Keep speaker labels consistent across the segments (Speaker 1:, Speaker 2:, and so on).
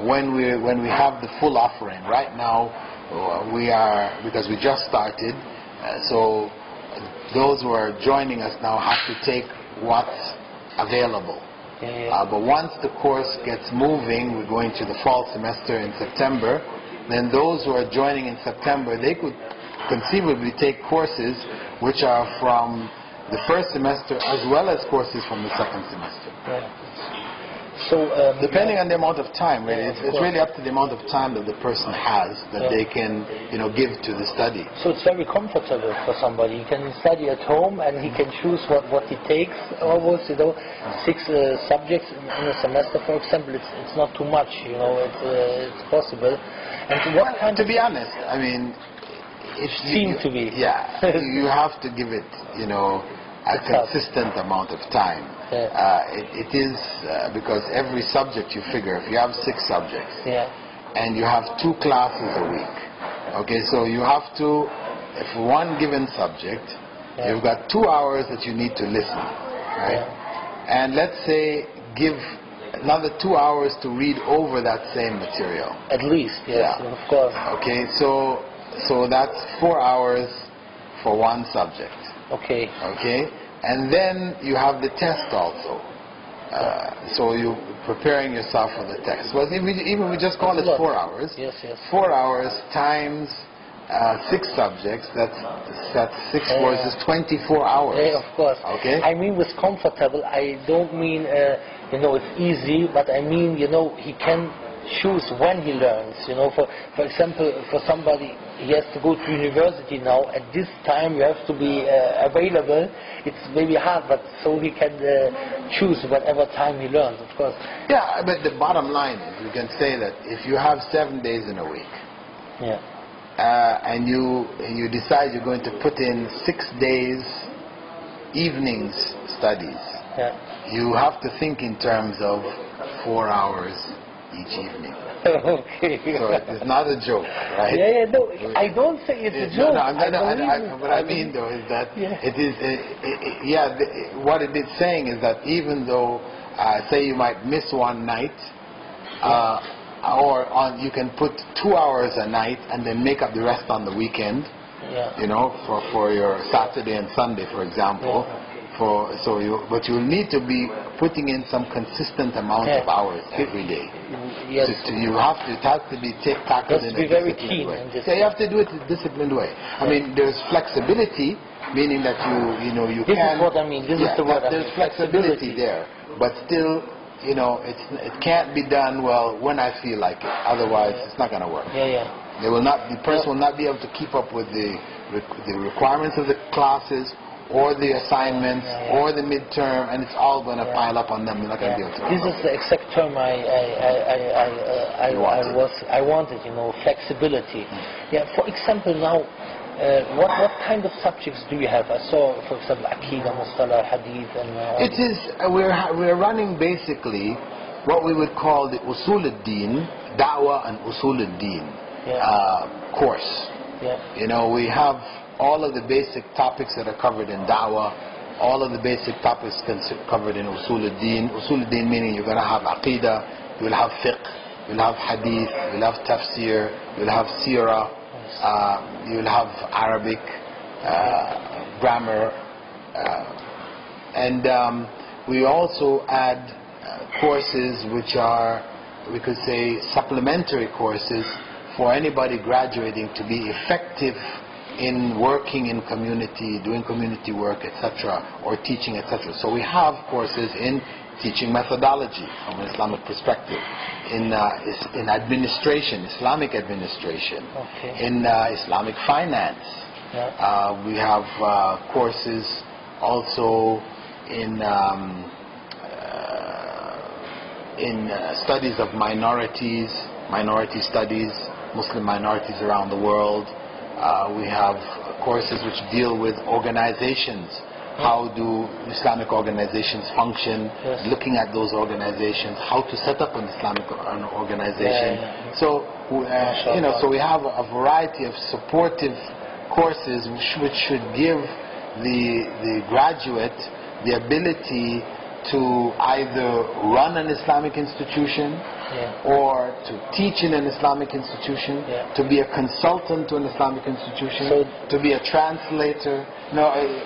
Speaker 1: when we have the full offering. Right now we are, because we just started, so those who are joining us now have to take what's available. But once the course gets moving, we're going to the fall semester in September, then those who are joining in September, they could conceivably take courses which are from the first semester as well as courses from the second semester.
Speaker 2: So
Speaker 1: depending on the amount of time, really, it's really up to the amount of time that the person has that they can, give to the study.
Speaker 2: So it's very comfortable for somebody. He can study at home and he can choose what he takes. Almost, 6 subjects in a semester, for example. It's not too much. It's possible. And what kind
Speaker 1: to be honest, I mean,
Speaker 2: it seems to be.
Speaker 1: Yeah, you have to give it, a consistent amount of time. It is because every subject you figure, if you have 6 subjects and you have 2 classes a week, okay, so you have to, if one given subject, you've got 2 hours that you need to listen, right? And let's say give another 2 hours to read over that same material.
Speaker 2: At least, yes, of course.
Speaker 1: Okay, so that's 4 hours for one subject.
Speaker 2: Okay.
Speaker 1: Okay, and then you have the test also. So you're preparing yourself for the test. Well, even we just call it 4 hours.
Speaker 2: Yes.
Speaker 1: 4 hours times 6 subjects. That's 6 courses, 24 hours.
Speaker 2: Yeah, of course.
Speaker 1: Okay.
Speaker 2: I mean, with comfortable, I don't mean it's easy, but I mean he can choose when he learns. For example, for somebody, he has to go to university now. At this time, you have to be available. It's maybe hard, but so he can choose whatever time he learns, of course.
Speaker 1: Yeah, but the bottom line is, you can say that if you have 7 days in a week, and you decide you're going to put in 6 days evenings studies, you have to think in terms of 4 hours each evening.
Speaker 2: Okay.
Speaker 1: So it's not a joke, right?
Speaker 2: No, I don't say it's a joke.
Speaker 1: What I mean though is that it is, what it is saying is that even though, say you might miss one night, you can put 2 hours a night and then make up the rest on the weekend, for your Saturday and Sunday, for example. But you'll need to be putting in some consistent amount of hours every day.
Speaker 2: Yes.
Speaker 1: It has to be tackled in a disciplined way. You have to do it in a disciplined way. I mean, there's flexibility, meaning that you
Speaker 2: this
Speaker 1: can.
Speaker 2: This is what I mean. This is the word.
Speaker 1: There's flexibility there, but still, it can't be done when I feel like it. Otherwise, it's not going to work. The person will not be able to keep up with the requirements of the classes, or the assignments, or the midterm, and it's all going to pile up on them. They're not going to be able to.
Speaker 2: This is the exact term I wanted. Flexibility. For example, now, what kind of subjects do you have? I saw, for example, Aqidah, Mustalah, Hadith, and.
Speaker 1: It is. We're running basically what we would call the Usul al-Din, Da'wah and Usul al-Din course. We have all of the basic topics that are covered in Da'wah, all of the basic topics covered in Usul al-Din. Usul al-Din meaning you're going to have Aqidah, you'll have Fiqh, you'll have Hadith, you'll have Tafsir, you'll have Seerah, you'll have Arabic, grammar, and we also add courses which are, we could say, supplementary courses for anybody graduating to be effective in working in community, doing community work, etc., or teaching, etc. So we have courses in teaching methodology from an Islamic perspective, in administration, Islamic administration, in Islamic finance. We have courses also in studies of minorities, minority studies, Muslim minorities around the world. We have courses which deal with organizations. How do Islamic organizations function? Looking at those organizations, how to set up an Islamic organization. So, so we have a variety of supportive courses which should give the graduate the ability to either run an Islamic institution or to teach in an Islamic institution, to be a consultant to an Islamic institution, to be a translator,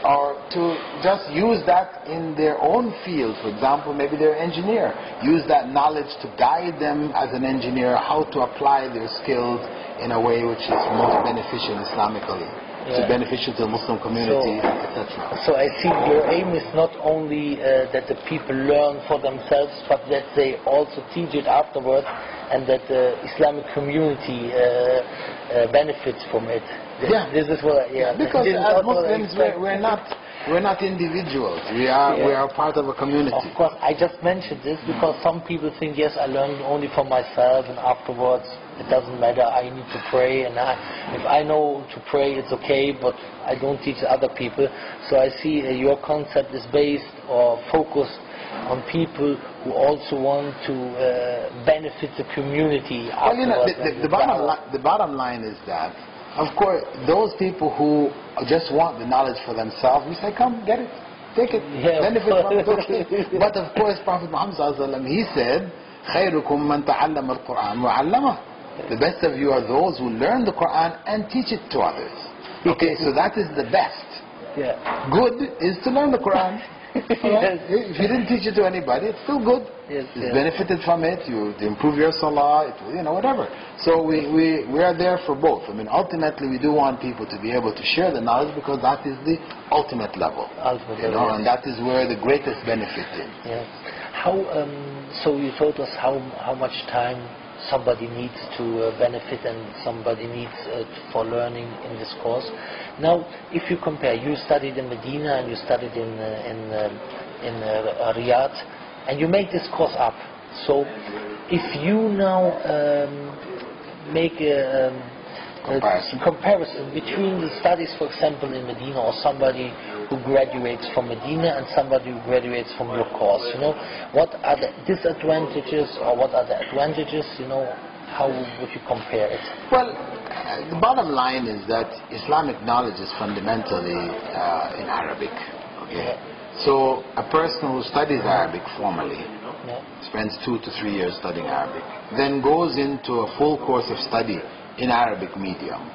Speaker 1: or to just use that in their own field. For example, maybe they're an engineer. Use that knowledge to guide them as an engineer how to apply their skills in a way which is most beneficial Islamically. It's beneficial to the Muslim community, etc.
Speaker 2: So I see your aim is not only that the people learn for themselves, but that they also teach it afterwards, and that the Islamic community benefits from it. This is what.
Speaker 1: Because as Muslims, we're not individuals. We are part of a community.
Speaker 2: Of course, I just mentioned this because some people think, yes, I learn only for myself, and afterwards it doesn't matter. I need to pray, and if I know to pray, it's okay, but I don't teach other people. So I see your concept is based or focused on people who also want to benefit the community.
Speaker 1: Well, the bottom line is that, of course, those people who just want the knowledge for themselves, we say, come, get it, take it, benefit from it, okay. But of course, Prophet Muhammad he said, خَيْرُكُمْ مَنْ تَعَلَّمَ الْقُرْآنَ وَعَلَّمَهُ. The best of you are those who learn the Quran and teach it to others. Okay, so that is the best. Good is to learn the Quran. If you didn't teach it to anybody, it's still good. It's benefited from it. You improve your salah, whatever. So we are there for both. I mean, ultimately, we do want people to be able to share the knowledge because that is the ultimate level. And that is where the greatest benefit is.
Speaker 2: So you told us how much time somebody needs to benefit and somebody needs for learning in this course. Now, if you compare, you studied in Medina and you studied in Riyadh, and you make this course up. So, if you now make a comparison between the studies, for example, in Medina, or somebody who graduates from Medina and somebody who graduates from your course, what are the disadvantages or what are the advantages, how would you compare it?
Speaker 1: Well, the bottom line is that Islamic knowledge is fundamentally in Arabic. Okay? So a person who studies Arabic formally, spends 2 to 3 years studying Arabic, then goes into a full course of study in Arabic medium.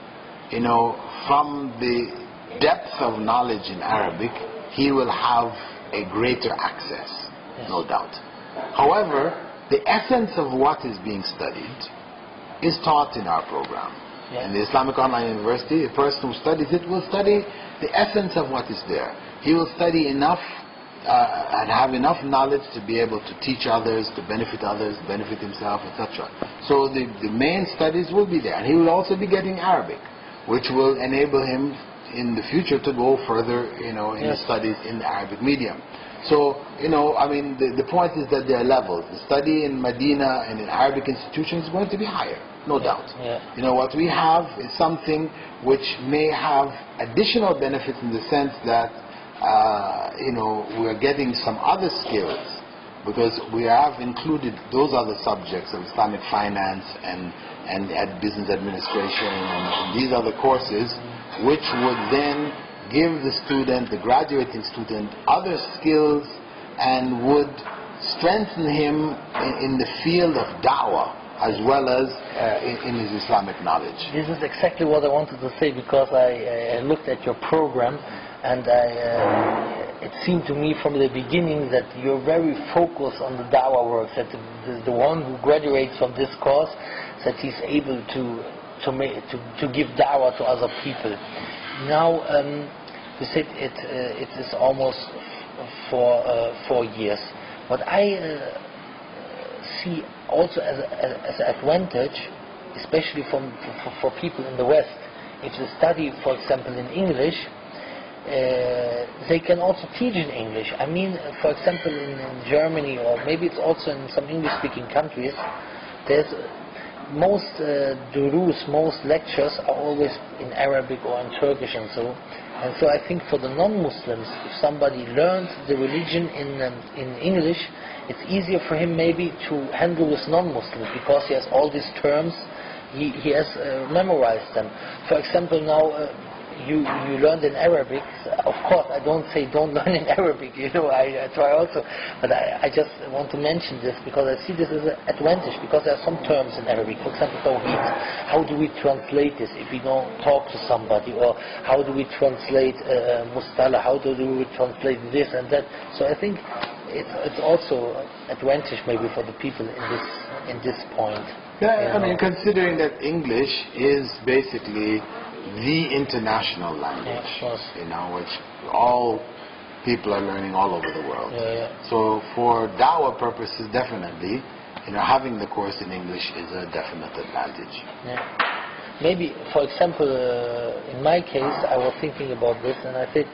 Speaker 1: From the depth of knowledge in Arabic, he will have a greater access, no doubt. However, the essence of what is being studied is taught in our program. In the Islamic Online University, a person who studies it will study the essence of what is there. He will study enough and have enough knowledge to be able to teach others, to benefit others, benefit himself, etc. So the main studies will be there. And he will also be getting Arabic, which will enable him in the future to go further, in his studies in the Arabic medium. So, the point is that there are levels. The study in Medina and in Arabic institutions is going to be higher, no doubt. What we have is something which may have additional benefits in the sense that, we're getting some other skills because we have included those other subjects of Islamic finance and business administration and these other courses, which would then give the student, the graduating student, other skills and would strengthen him in the field of da'wah as well as in his Islamic knowledge.
Speaker 2: This is exactly what I wanted to say, because I looked at your program and it seemed to me from the beginning that you're very focused on the da'wah work, that the one who graduates from this course, that he's able to give da'wah to other people. Now, you said it is almost for 4 years. What I see also as an advantage, especially for people in the West, if they study, for example, in English, they can also teach in English. I mean, for example, in Germany, or maybe it's also in some English-speaking countries, there's most durus, most lectures are always in Arabic or in Turkish and so. And so I think for the non-Muslims, if somebody learns the religion in English, it's easier for him maybe to handle with non-Muslims, because he has all these terms, he has memorized them. For example, now you learned in Arabic. Of course, I don't say don't learn in Arabic. I try also, but I just want to mention this because I see this as an advantage, because there are some terms in Arabic. For example, tawheed. How do we translate this if we don't talk to somebody? Or how do we translate mustalah? How do we translate this and that? So I think it's also advantage maybe for the people in this point.
Speaker 1: Yeah, I mean, considering that English is basically the international language, which all people are learning all over the world. So for dawah purposes, definitely, having the course in English is a definite advantage.
Speaker 2: Maybe, for example, in my case, I was thinking about this, and I said,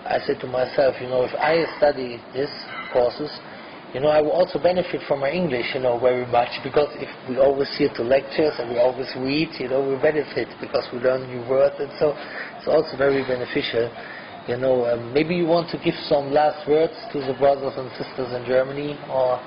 Speaker 2: I said to myself, if I study these courses, I will also benefit from my English, very much, because if we always hear to lectures and we always read, we benefit because we learn new words, and so it's also very beneficial. Maybe you want to give some last words to the brothers and sisters in Germany, or